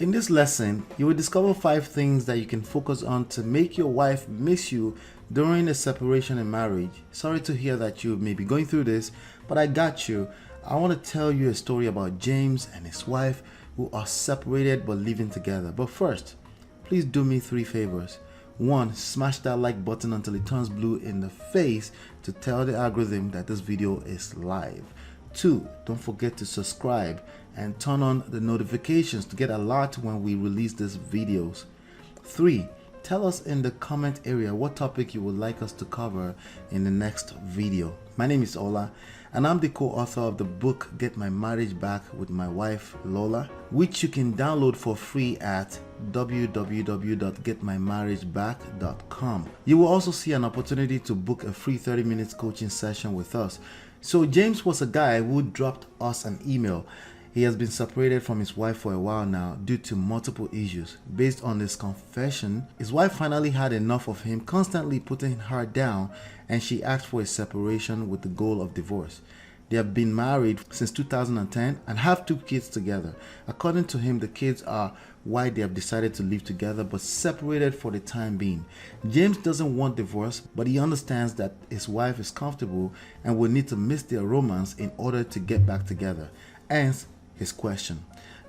In this lesson, you will discover 5 things that you can focus on to make your wife miss you during a separation in marriage. Sorry to hear that you may be going through this, but I got you. I want to tell you a story about James and his wife who are separated but living together. But first, please do me 3 favors. 1. Smash that like button until it turns blue in the face to tell the algorithm that this video is live. 2. Don't forget to subscribe and turn on the notifications to get alert when we release these videos. 3. Tell us in the comment area what topic you would like us to cover in the next video. My name is Ola and I'm the co-author of the book Get My Marriage Back with my wife Lola, which you can download for free at www.getmymarriageback.com. You will also see an opportunity to book a free 30 minutes coaching session with us. So James was a guy who dropped us an email. He has been separated from his wife for a while now due to multiple issues. Based on his confession, his wife finally had enough of him constantly putting her down, and she asked for a separation with the goal of divorce. They have been married since 2010 and have 2 kids together. According to him, the kids are why they have decided to live together but separated for the time being. James doesn't want divorce, but he understands that his wife is comfortable and will need to miss their romance in order to get back together. Hence his question.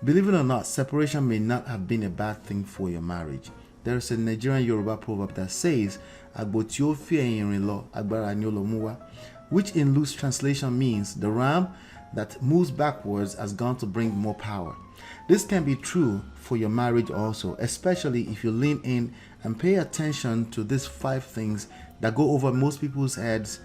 Believe it or not, separation may not have been a bad thing for your marriage. There is a Nigerian Yoruba proverb that says, "Agbo fi eyin lo, agbara ni o lo mu wa," which in loose translation means the ram that moves backwards has gone to bring more power. This can be true for your marriage also, especially if you lean in and pay attention to these 5 things that go over most people's heads.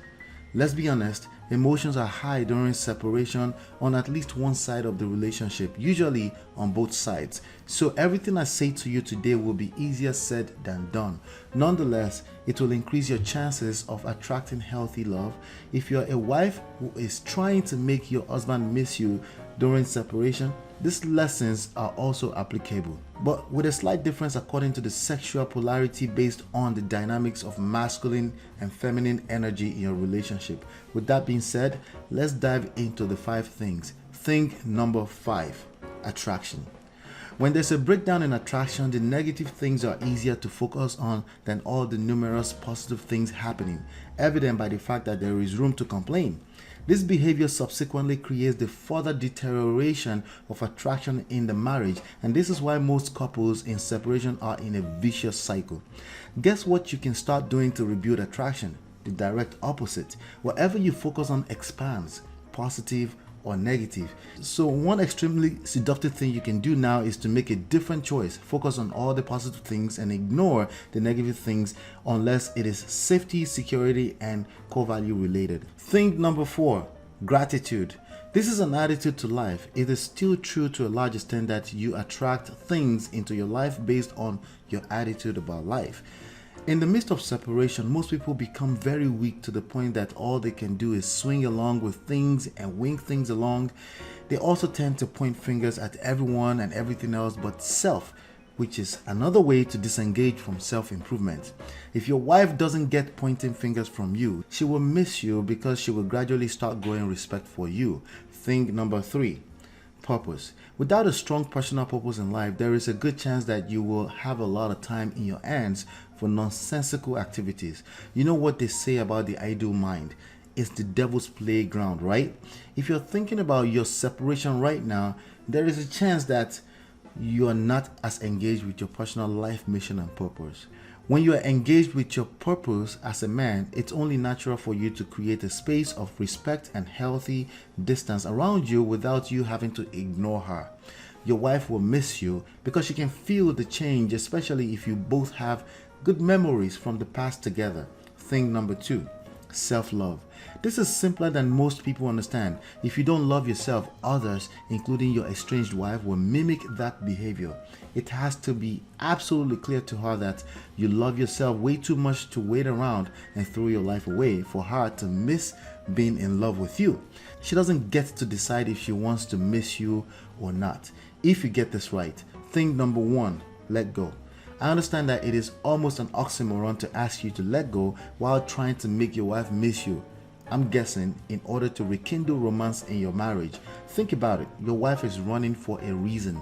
Let's be honest, emotions are high during separation on at least one side of the relationship, usually on both sides. So everything I say to you today will be easier said than done. Nonetheless, it will increase your chances of attracting healthy love. If you're a wife who is trying to make your husband miss you during separation, these lessons are also applicable, but with a slight difference according to the sexual polarity based on the dynamics of masculine and feminine energy in your relationship. With that being said, let's dive into the 5 things. Thing number 5, attraction. When there's a breakdown in attraction, the negative things are easier to focus on than all the numerous positive things happening, evident by the fact that there is room to complain. This behavior subsequently creates the further deterioration of attraction in the marriage, and this is why most couples in separation are in a vicious cycle. Guess what you can start doing to rebuild attraction? The direct opposite. Whatever you focus on expands, positive or negative. So one extremely seductive thing you can do now is to make a different choice. Focus on all the positive things and ignore the negative things unless it is safety, security, and core value related. Thing number 4, gratitude. This is an attitude to life. It is still true to a large extent that you attract things into your life based on your attitude about life. In the midst of separation, most people become very weak to the point that all they can do is swing along with things and wing things along. They also tend to point fingers at everyone and everything else but self, which is another way to disengage from self-improvement. If your wife doesn't get pointing fingers from you, she will miss you because she will gradually start growing respect for you. Thing number 3, purpose. Without a strong personal purpose in life, there is a good chance that you will have a lot of time in your hands for nonsensical activities. You know what they say about the idle mind? It's the devil's playground, right? If you're thinking about your separation right now, there is a chance that you are not as engaged with your personal life mission and purpose. When you are engaged with your purpose as a man, it's only natural for you to create a space of respect and healthy distance around you without you having to ignore her. Your wife will miss you because she can feel the change, especially if you both have good memories from the past together. Thing number 2, self-love. This is simpler than most people understand. If you don't love yourself, others, including your estranged wife, will mimic that behavior. It has to be absolutely clear to her that you love yourself way too much to wait around and throw your life away for her to miss being in love with you. She doesn't get to decide if she wants to miss you or not. If you get this right, thing number 1, let go. I understand that it is almost an oxymoron to ask you to let go while trying to make your wife miss you. I'm guessing in order to rekindle romance in your marriage. Think about it. Your wife is running for a reason.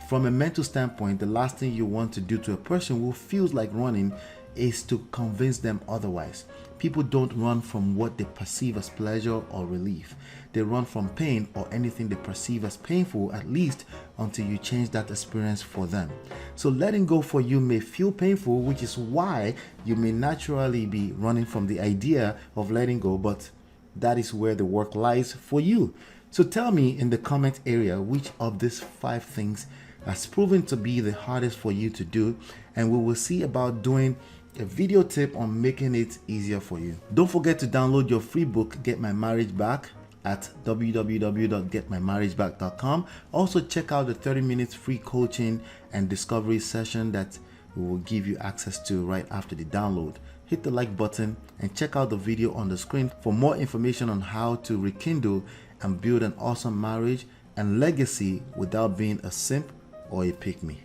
From a mental standpoint, the last thing you want to do to a person who feels like running is to convince them otherwise. People don't run from what they perceive as pleasure or relief. They run from pain or anything they perceive as painful, at least until you change that experience for them. So letting go for you may feel painful, which is why you may naturally be running from the idea of letting go, but that is where the work lies for you. So tell me in the comment area which of these 5 things has proven to be the hardest for you to do, and we will see about doing a video tip on making it easier for you. Don't forget to download your free book, Get My Marriage Back, at www.getmymarriageback.com. Also check out the 30 minutes free coaching and discovery session that we will give you access to right after the download. Hit the like button and check out the video on the screen for more information on how to rekindle and build an awesome marriage and legacy without being a simp or a pick-me.